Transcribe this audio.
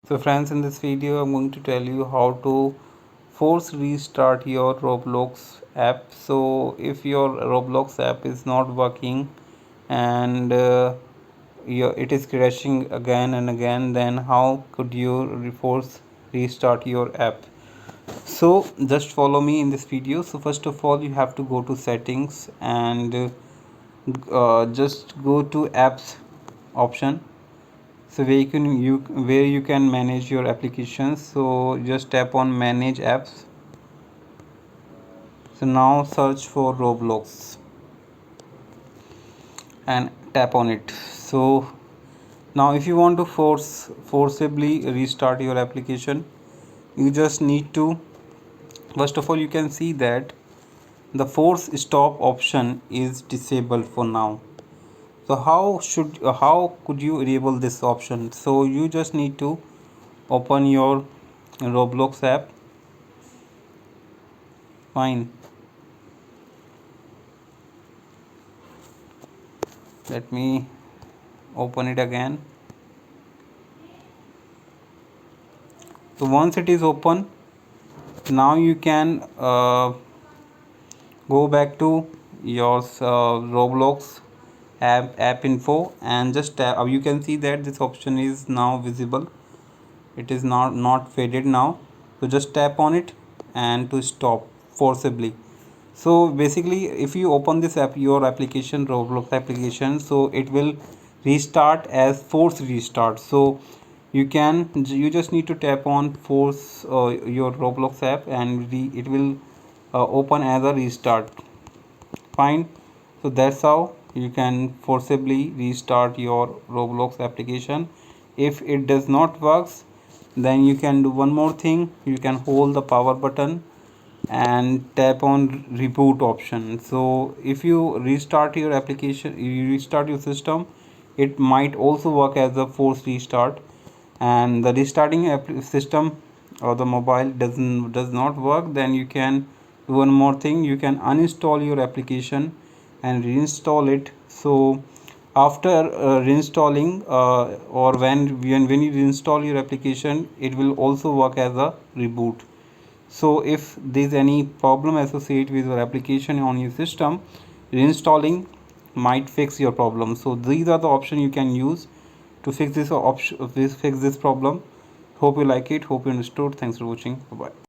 So friends, in this video I'm going to tell you how to force restart your Roblox app. So if your Roblox app is not working and it is crashing again and again, then how could you force restart your app? So just follow me in this video. So first of all, you have to go to settings and just go to apps option. So where you can manage your applications. So just tap on manage apps. So now search for Roblox and tap on it. So now if you want to forcibly restart your application, you just need to, first of all, you can see that the force stop option is disabled for now. So how could you enable this option? So you just need to open your Roblox app. Fine, let me open it again. So once it is open, now you can go back to your Roblox app info and just tap. You can see that this option is now visible. It is not faded now. So just tap on it and to stop forcibly. So basically, if you open this app, your application, Roblox application, so it will restart as force restart. So you just need to tap on force your Roblox app and it will open as a restart. Fine. So that's how you can forcibly restart your Roblox application. If it does not works, then you can do one more thing. You can hold the power button and tap on reboot option. So if you restart your application, you restart your system, it might also work as a force restart. And the restarting system or the mobile does not work, then you can do one more thing. You can uninstall your application and reinstall it. So after reinstalling or when you reinstall your application, it will also work as a reboot. So if there is any problem associated with your application on your system, reinstalling might fix your problem. So these are the options you can use to fix this problem. Hope you like it. Hope you understood. Thanks for watching. Bye bye.